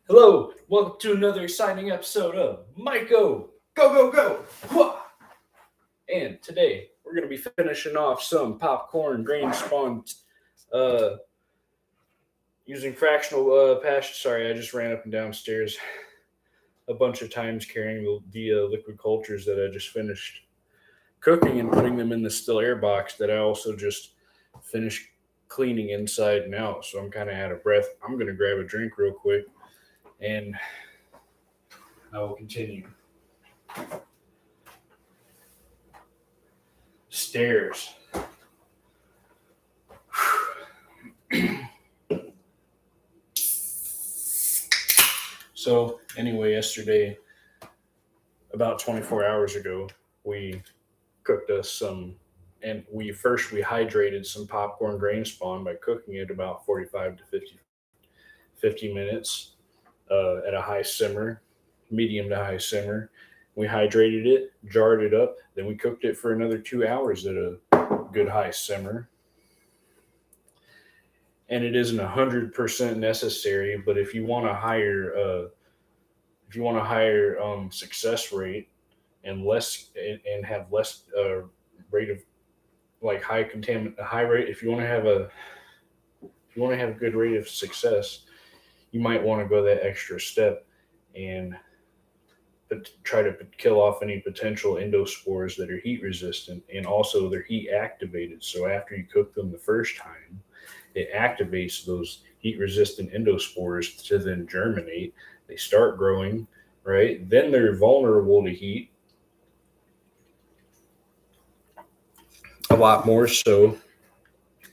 Hello, welcome to another exciting episode of Myco. Go, go, go! Wah! And today we're going to be finishing off some popcorn grain spawn uh, using fractional Sorry, I just ran up and downstairs a bunch of times carrying the liquid cultures that I just finished cooking and putting them in the still air box that I also just finished cleaning inside and out. So I'm kind of out of breath. I'm going to grab a drink real quick and I will continue. Stairs. So anyway, yesterday, about 24 hours ago, we cooked us some, and we hydrated some popcorn grain spawn by cooking it about 45 to 50 minutes at a high simmer, medium to high simmer. We hydrated it, jarred it up, then we cooked it for another 2 hours at a good high simmer. And it isn't 100% necessary, but if you want a higher success rate and have less rate of like high rate, if you want to have a good rate of success, you might want to go that extra step and try to kill off any potential endospores that are heat resistant, and also they're heat activated. So after you cook them the first time, it activates those heat resistant endospores to then germinate. They start growing, right? Then they're vulnerable to heat a lot more so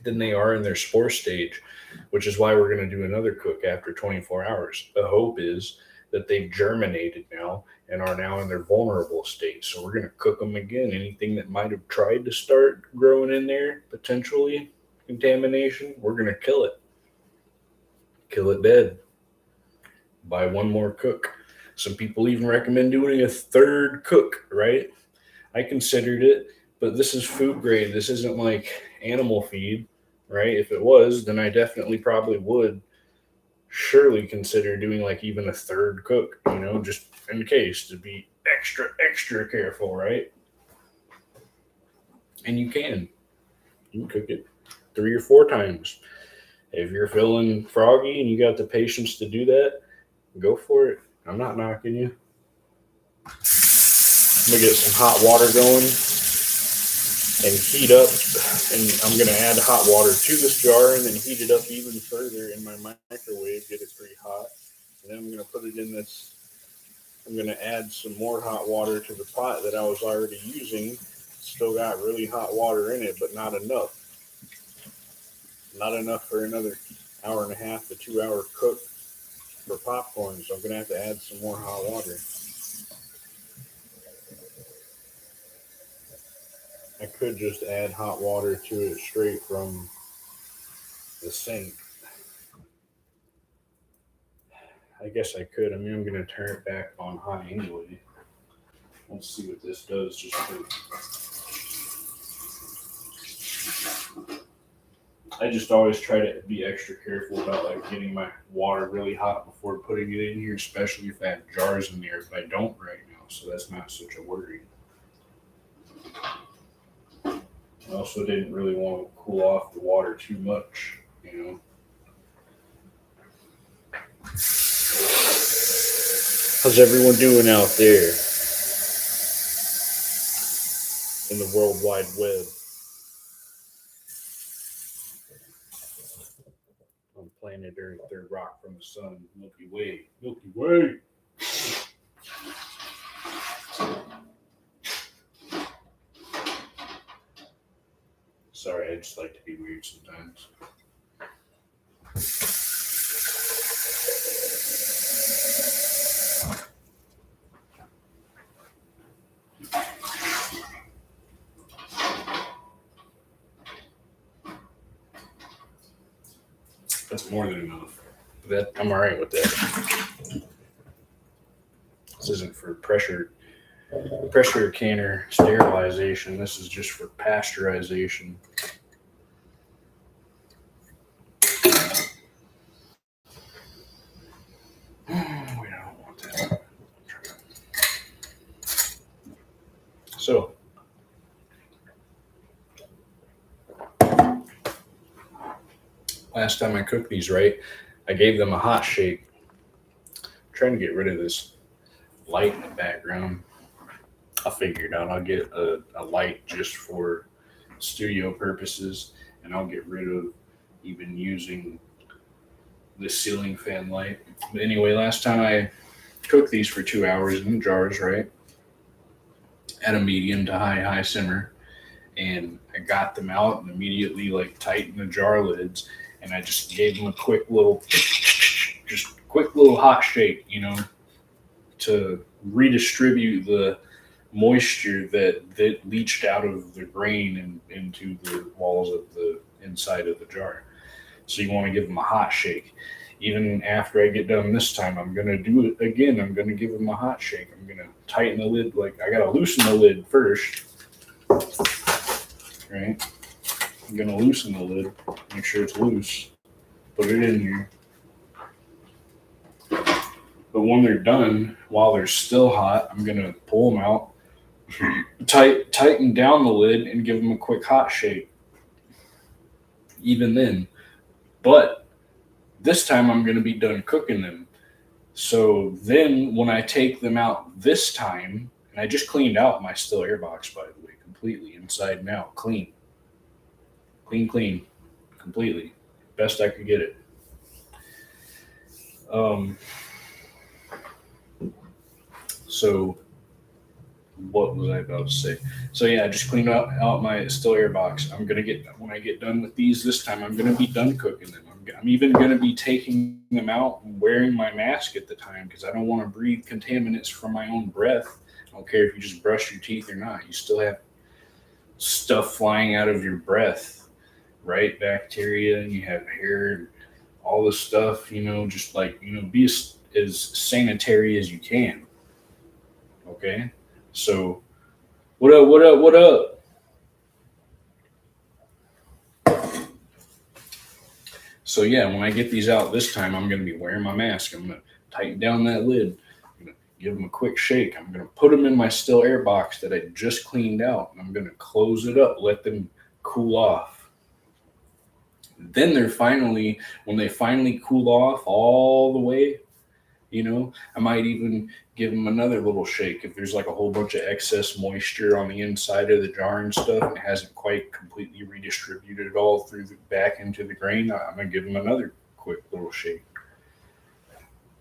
than they are in their spore stage, which is why we're going to do another cook after 24 hours. The hope is that they've germinated now and are now in their vulnerable state. So we're going to cook them again. Anything that might have tried to start growing in there, potentially contamination, we're going to kill it dead. Buy one more cook. Some people even recommend doing a third cook, right? I considered it, but this is food grade. This isn't like animal feed, right? If it was, then I definitely probably would surely consider doing like even a third cook, just in case, to be extra careful, right? And you can cook it 3 or 4 times. If you're feeling froggy and you got the patience to do that, go for it. I'm not knocking you. I'm gonna get some hot water going and heat up, and I'm gonna add hot water to this jar and then heat it up even further in my microwave, get it pretty hot. And then I'm gonna put it in this. I'm gonna add some more hot water to the pot that I was already using. Still got really hot water in it, but not enough. Not enough for another hour and a half to 2 hour cook for popcorn. So I'm gonna have to add some more hot water. I could just add hot water to it straight from the sink. I guess I could. I mean, I'm going to turn it back on high anyway. Let's see what this does. I just always try to be extra careful about like getting my water really hot before putting it in here, especially if I have jars in there. But I don't right now, so that's not such a worry. I also didn't really want to cool off the water too much. How's everyone doing out there in the World Wide Web? On planet Earth, third rock from the sun, Milky Way. Milky Way! Sorry, I just like to be weird sometimes. That's more than enough. I'm all right with that. This isn't for pressure canner sterilization. This is just for pasteurization. So last time I cooked these, right, I gave them a hot shake. I'm trying to get rid of this light in the background. I figured out I'll get a light just for studio purposes, and I'll get rid of even using the ceiling fan light. But anyway, last time I cooked these for 2 hours in the jars, right, at a medium to high simmer, and I got them out and immediately like tightened the jar lids, and I just gave them a quick little hot shake, to redistribute the moisture that leached out of the grain and into the walls of the inside of the jar. So you want to give them a hot shake. Even after I get done this time, I'm going to do it again. I'm going to give them a hot shake. I'm going to tighten the lid. Like, I got to loosen the lid first. Right? I'm going to loosen the lid. Make sure it's loose. Put it in here. But when they're done, while they're still hot, I'm going to pull them out, tighten down the lid, and give them a quick hot shake. Even then. But this time I'm going to be done cooking them. So then when I take them out this time, and I just cleaned out my still air box, by the way, completely inside and out, clean, completely, best I could get it. So what was I about to say? So yeah, I just cleaned out my still air box. When I get done with these this time, I'm gonna be done cooking them. I'm even gonna be taking them out and wearing my mask at the time because I don't want to breathe contaminants from my own breath. I don't care if you just brush your teeth or not. You still have stuff flying out of your breath, right? Bacteria, and you have hair, and all this stuff. Just like be as sanitary as you can. Okay. So, what up? So yeah, when I get these out this time, I'm going to be wearing my mask. I'm going to tighten down that lid. I'm going to give them a quick shake. I'm going to put them in my still air box that I just cleaned out. And I'm going to close it up, let them cool off. Then when they finally cool off all the way, I might even give them another little shake. If there's like a whole bunch of excess moisture on the inside of the jar and stuff and it hasn't quite completely redistributed it all back into the grain, I'm going to give them another quick little shake.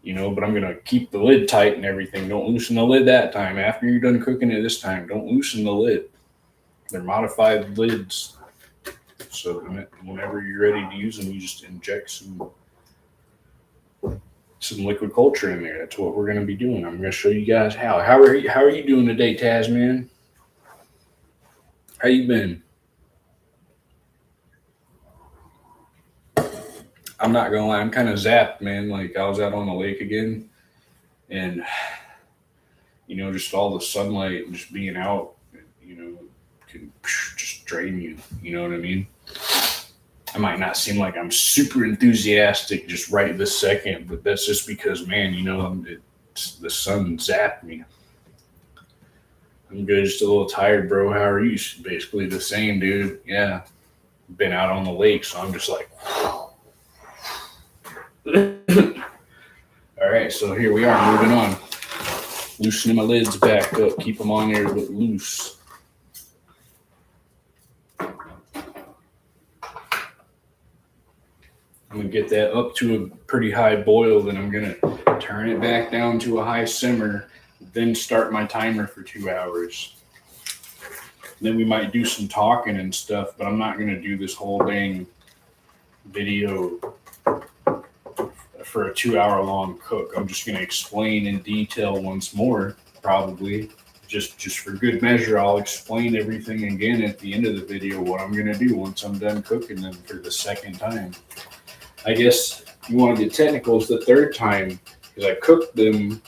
But I'm going to keep the lid tight and everything. Don't loosen the lid that time. After you're done cooking it this time, don't loosen the lid. They're modified lids. So whenever you're ready to use them, you just inject some liquid culture in there. That's what we're going to be doing. I'm going to show you guys how. How are you doing today, Tasman? How you been? I'm not going to lie. I'm kind of zapped, man. Like, I was out on the lake again, and just all the sunlight and just being out, can just drain you. You know what I mean? I might not seem like I'm super enthusiastic just right this second, but that's just because, man, the sun zapped me. I'm good, just a little tired, bro. How are you? Basically the same, dude. Yeah. Been out on the lake, so I'm just like, all right, so here we are, moving on. Loosening my lids back up, keep them on there but loose. I'm going to get that up to a pretty high boil, then I'm going to turn it back down to a high simmer, then start my timer for 2 hours. Then we might do some talking and stuff, but I'm not going to do this whole dang video for a 2 hour long cook. I'm just going to explain in detail once more, probably. Just for good measure, I'll explain everything again at the end of the video, what I'm going to do once I'm done cooking them for the second time. I guess if you want to get technical, it's the third time, because I cooked them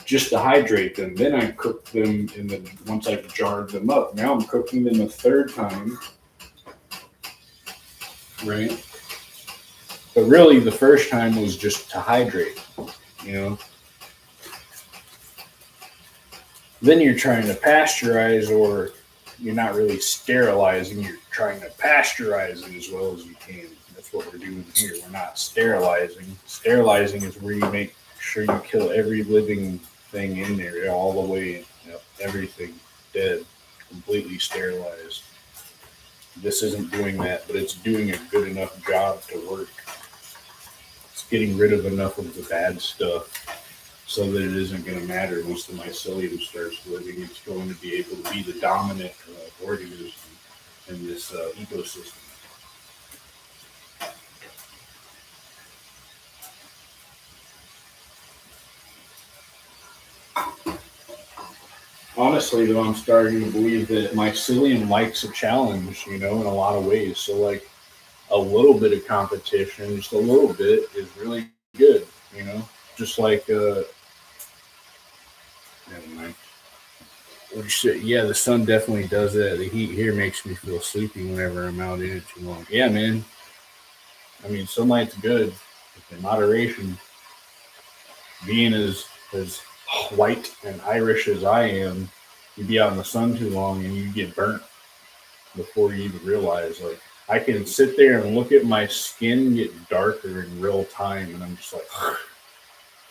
just to hydrate them. Then I cooked them once I've jarred them up. Now I'm cooking them a third time, right? But really, the first time was just to hydrate, Then you're trying to pasteurize, or you're not really sterilizing. You're trying to pasteurize it as well as you can. That's what we're doing here. We're not sterilizing. Sterilizing is where you make sure you kill every living thing in there, all the way, everything dead, completely sterilized. This isn't doing that, but it's doing a good enough job to work. It's getting rid of enough of the bad stuff so that it isn't going to matter once the mycelium starts living. It's going to be able to be the dominant organism in this ecosystem. Honestly, though, I'm starting to believe that mycelium likes a challenge, in a lot of ways. So, like, a little bit of competition, just a little bit, is really good. Just like, never mind. Yeah, the sun definitely does that. The heat here makes me feel sleepy whenever I'm out in it too long. Yeah, man. I mean, sunlight's good in moderation. Being as white and Irish as I am, you be out in the sun too long and you get burnt before you even realize. Like, I can sit there and look at my skin get darker in real time, and I'm just like,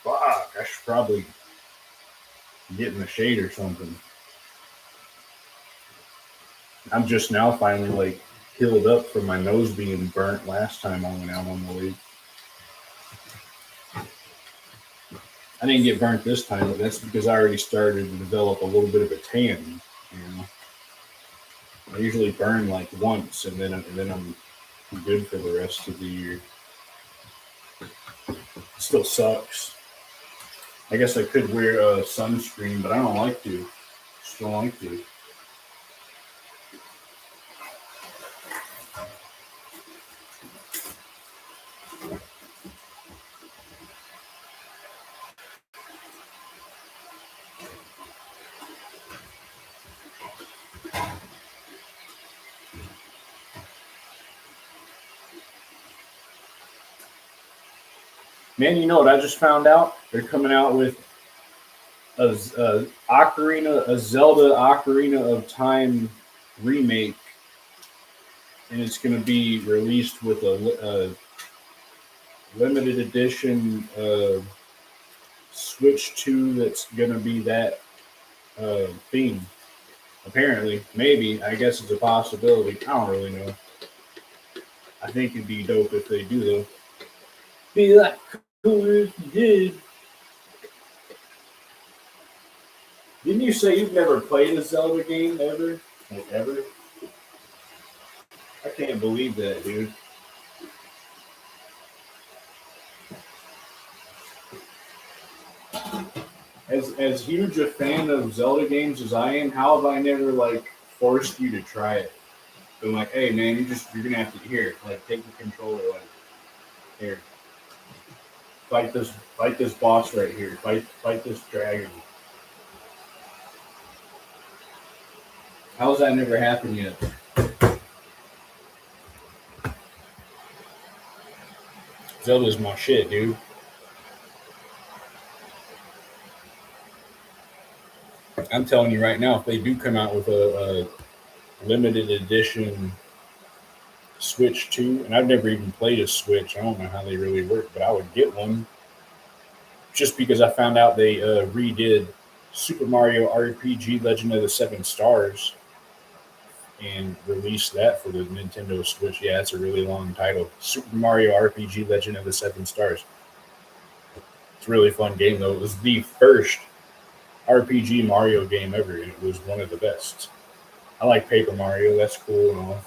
fuck, I should probably get in the shade or something. I'm just now finally like healed up from my nose being burnt last time I went out on the lake. I didn't get burnt this time, but that's because I already started to develop a little bit of a tan. You know, I usually burn like once, and then I'm good for the rest of the year. It still sucks. I guess I could wear a sunscreen, but I don't like to. Just don't like to. Man, you know what I just found out? They're coming out with a Zelda Ocarina of Time remake, and it's going to be released with a limited edition Switch 2 that's going to be that theme. Apparently, maybe. I guess it's a possibility. I don't really know. I think it'd be dope if they do, though. Be like cool if you did. Didn't you say you've never played a Zelda game ever? Like, ever? I can't believe that, dude. As huge a fan of Zelda games as I am, how have I never like forced you to try it? Been like, hey man, you're gonna have to here, like take the controller, like here, fight this boss right here, fight this dragon. How's that never happened yet? Zelda's my shit, dude. I'm telling you right now, if they do come out with a limited edition Switch 2, and I've never even played a Switch, I don't know how they really work, but I would get one just because I found out they redid Super Mario RPG Legend of the Seven Stars and released that for the Nintendo Switch. Yeah, it's a really long title. Super Mario RPG Legend of the Seven Stars. It's a really fun game, though. It was the first RPG Mario game ever, and it was one of the best. I like Paper Mario, that's cool and all.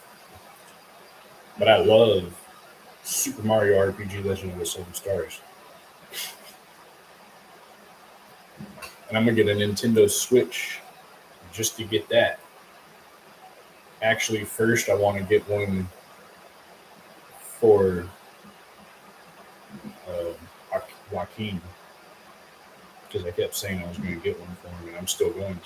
But I love Super Mario RPG Legend of the Seven Stars. And I'm going to get a Nintendo Switch just to get that. Actually, first, I want to get one for Joaquin because I kept saying I was going to get one for him, and I'm still going to.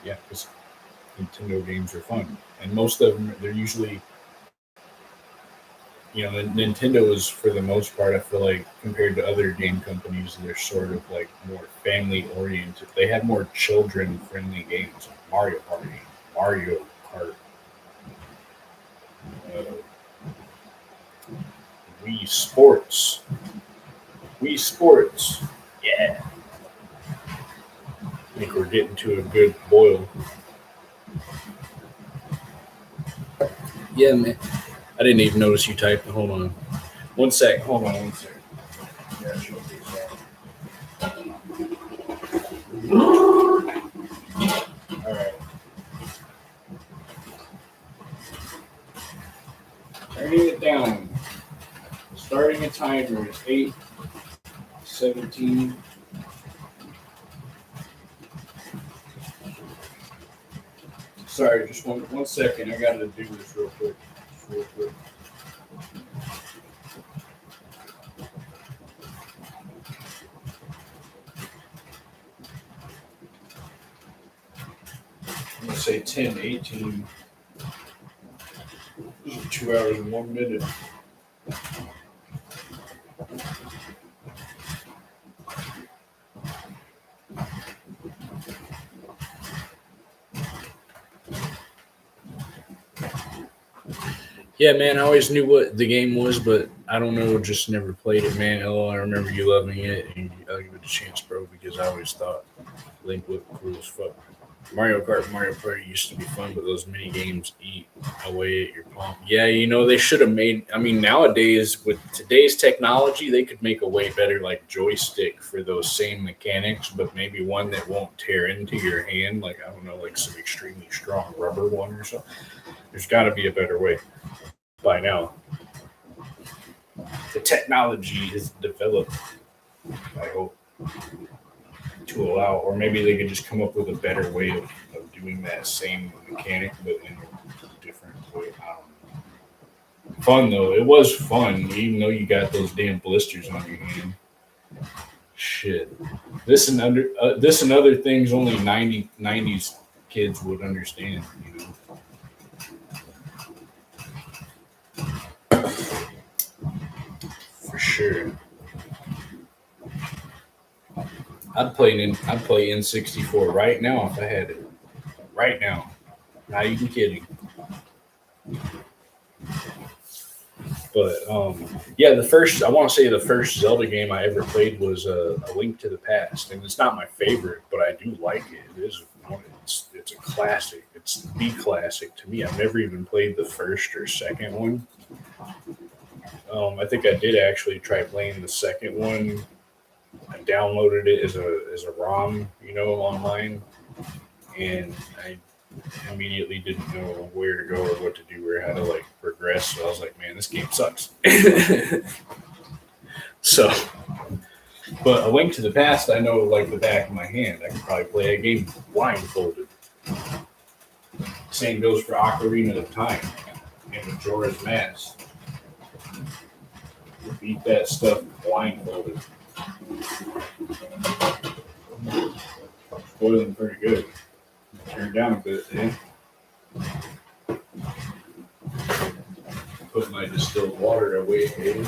Yeah, because Nintendo games are fun, and most of them they're usually Nintendo is, for the most part, I feel like, compared to other game companies, they're sort of like more family oriented. They have more children friendly games like Mario Party, Mario Kart, uh, Wii Sports, Wii Sports. Yeah, I think we're getting to a good boil. Yeah, man. I didn't even notice you typed. Hold on. One sec. Hold on one sec. Yeah, she'll do that. All right. Turning it down. Starting a timer at 8:17. Sorry, just one second. I gotta do this real quick. Real quick. I'm gonna say 10:18. This is 2 hours and 1 minute. Yeah, man, I always knew what the game was, but I don't know, just never played it, man. Oh, I remember you loving it, and I'll give it a chance, bro, because I always thought Link looked cool as fuck. Mario Kart, Mario Party used to be fun, but those mini games eat away at your palm. Yeah, they should have made. I mean, nowadays with today's technology, they could make a way better like joystick for those same mechanics, but maybe one that won't tear into your hand. Like I don't know, like some extremely strong rubber one or something. There's got to be a better way by now. The technology is developed. I hope to allow, or maybe they could just come up with a better way of doing that same mechanic, but in a different way. I don't know. Fun though, it was fun, even though you got those damn blisters on your hand. Shit, this and other things only 90s kids would understand. For sure. I'd play N64 right now if I had it. Right now. Not even kidding. But yeah, I want to say the first Zelda game I ever played was A Link to the Past, and it's not my favorite, but I do like it. It's a classic. It's the classic to me. I've never even played the first or second one. I think I did actually try playing the second one. I downloaded it as a ROM, online, and I immediately didn't know where to go or what to do or how to like progress. So I was like, man, this game sucks. So, but A Link to the Past, I know like the back of my hand. I could probably play a game blindfolded. Same goes for Ocarina of Time and Majora's Mask. Beat that stuff blindfolded. Boiling pretty good. Turn down a bit, eh? Put my distilled water away, eh?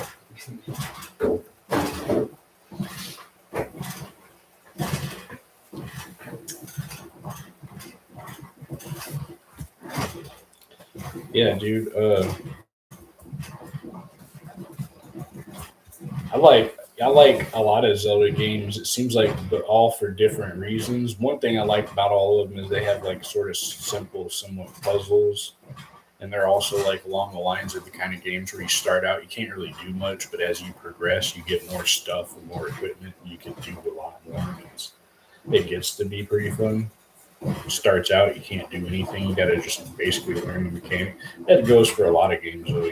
Yeah, dude. I like a lot of Zelda games. It seems like they're all for different reasons. One thing I like about all of them is they have like sort of simple, somewhat puzzles, and they're also like along the lines of the kind of games where you start out, you can't really do much, but as you progress, you get more stuff and more equipment. And you can do a lot more. And it gets to be pretty fun. Starts out, you can't do anything. You got to just basically learn the mechanic. That goes for a lot of games, though.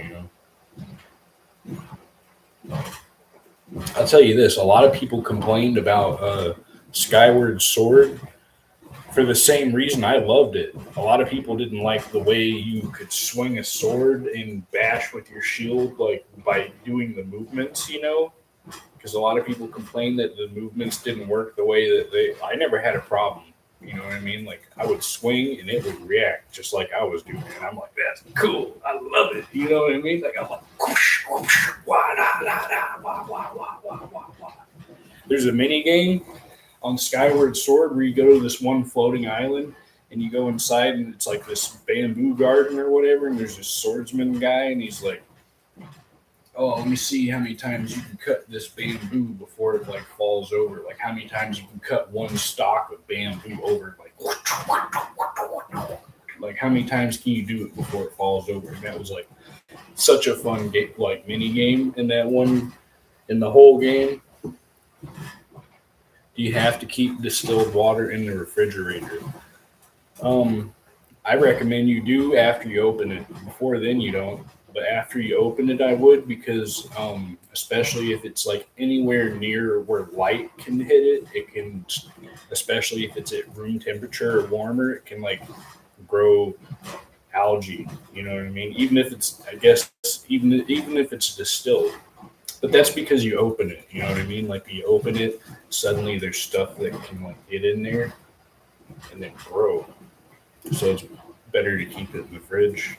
I'll tell you this: a lot of people complained about Skyward Sword for the same reason I loved it. A lot of people didn't like the way you could swing a sword and bash with your shield, like by doing the movements. Because a lot of people complained that the movements didn't work the way that they. I never had a problem. You know what I mean? Like I would swing and it would react just like I was doing, and I'm like, that's cool. I love it. You know what I mean? Like I'm like, whoosh, There's a mini game on Skyward Sword where you go to this one floating island and you go inside and it's like this bamboo garden or whatever, and there's this swordsman guy and he's like, oh, let me see how many times you can cut this bamboo before it like falls over. Like how many times you can cut one stalk of bamboo over, like how many times can you do it before it falls over? And that was like such a fun game, like mini game in that one. In the whole game, you have to keep distilled water in the refrigerator. I recommend you do after you open it. Before then, you don't. But after you open it, I would, because especially if it's like anywhere near where light can hit it, it can, especially if it's at room temperature or warmer, it can like grow algae. You know what I mean? Even if it's, I guess, even if it's distilled. But that's because you open it. You know what I mean? Like you open it, suddenly there's stuff that can like get in there and then grow. So it's better to keep it in the fridge.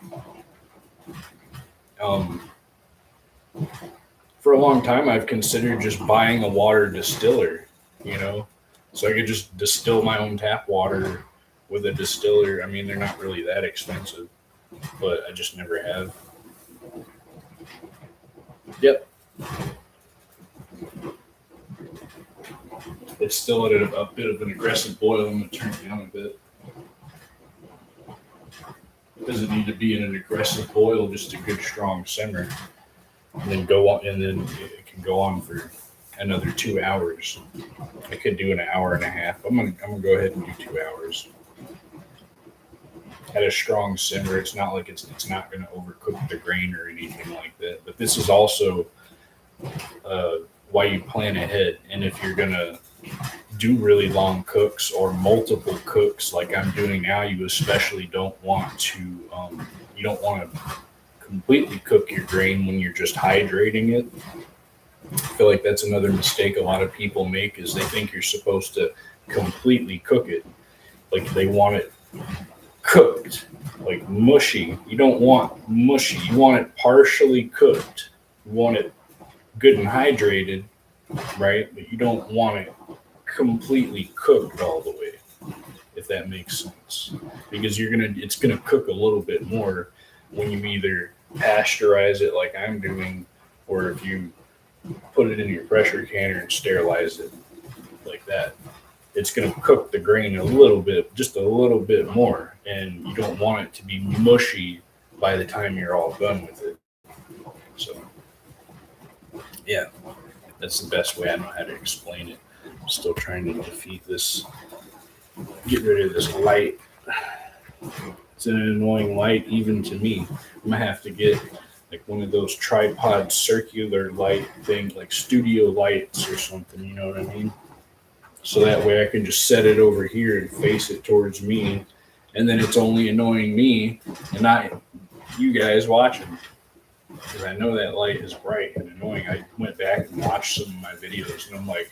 For a long time, I've considered just buying a water distiller, you know, so I could just distill my own tap water with a distiller. I mean, they're not really that expensive, but I just never have. Yep. It's still at a bit of an aggressive boil. I'm going to turn it down a bit. It doesn't need to be in an aggressive boil, just a good strong simmer. And then go on, and then it can go on for another 2 hours. I could do an hour and a half. I'm gonna go ahead and do 2 hours. At a strong simmer, it's not like it's not gonna overcook the grain or anything like that. But this is also why you plan ahead. And if you're gonna do really long cooks or multiple cooks like I'm doing now, you especially don't want to you don't want to completely cook your grain when you're just hydrating it. I feel like that's another mistake a lot of people make, is they think you're supposed to completely cook it. Like they want it cooked, like mushy. You don't want mushy. You want it partially cooked. You want it good and hydrated, right? But you don't want it completely cooked all the way, if that makes sense. Because it's gonna cook a little bit more when you either pasteurize it like I'm doing, or if you put it in your pressure canner and sterilize it like that. It's going to cook the grain a little bit, just a little bit more, and you don't want it to be mushy by the time you're all done with it. So, yeah, that's the best way I know how to explain it. I'm still trying to get rid of this light. It's an annoying light even to me. I'm going to have to get like one of those tripod circular light things, like studio lights or something, you know what I mean? So that way I can just set it over here and face it towards me, and then it's only annoying me and not you guys watching, because I know that light is bright and annoying. I went back and watched some of my videos and I'm like,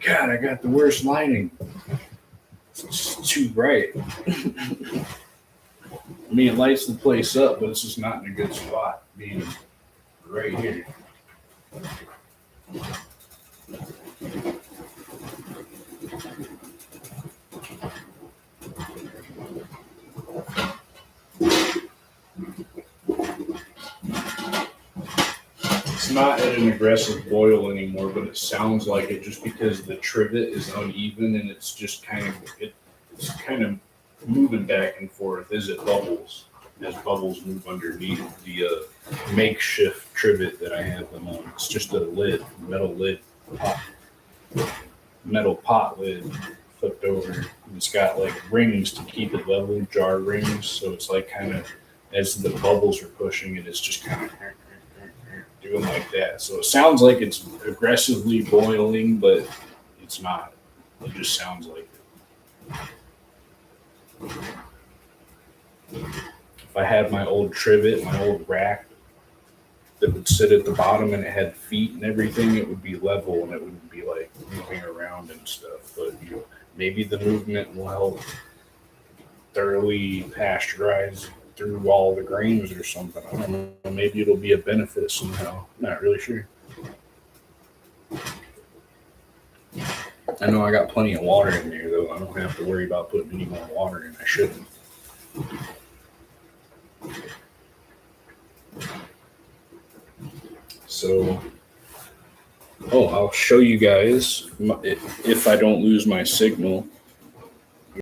God, I got the worst lighting. It's too bright. I mean, it lights the place up, but it's just not in a good spot, being right here. It's not at an aggressive boil anymore, but it sounds like it just because the trivet is uneven and it's just it's kind of moving back and forth as it bubbles. As bubbles move underneath the makeshift trivet that I have them on. It's just a lid, metal pot lid flipped over. It's got like rings to keep it level, jar rings. So it's like kind of, as the bubbles are pushing it, it's just kind of doing like that. So it sounds like it's aggressively boiling, but it's not. It just sounds like it. If I had my old trivet, my old rack that would sit at the bottom and it had feet and everything, it would be level and it wouldn't be like moving around and stuff. But maybe the movement will help thoroughly pasteurize through all the grains or something. I don't know. Maybe it'll be a benefit somehow. Not really sure. I know I got plenty of water in there, though. I don't have to worry about putting any more water in. I shouldn't. So, I'll show you guys if I don't lose my signal.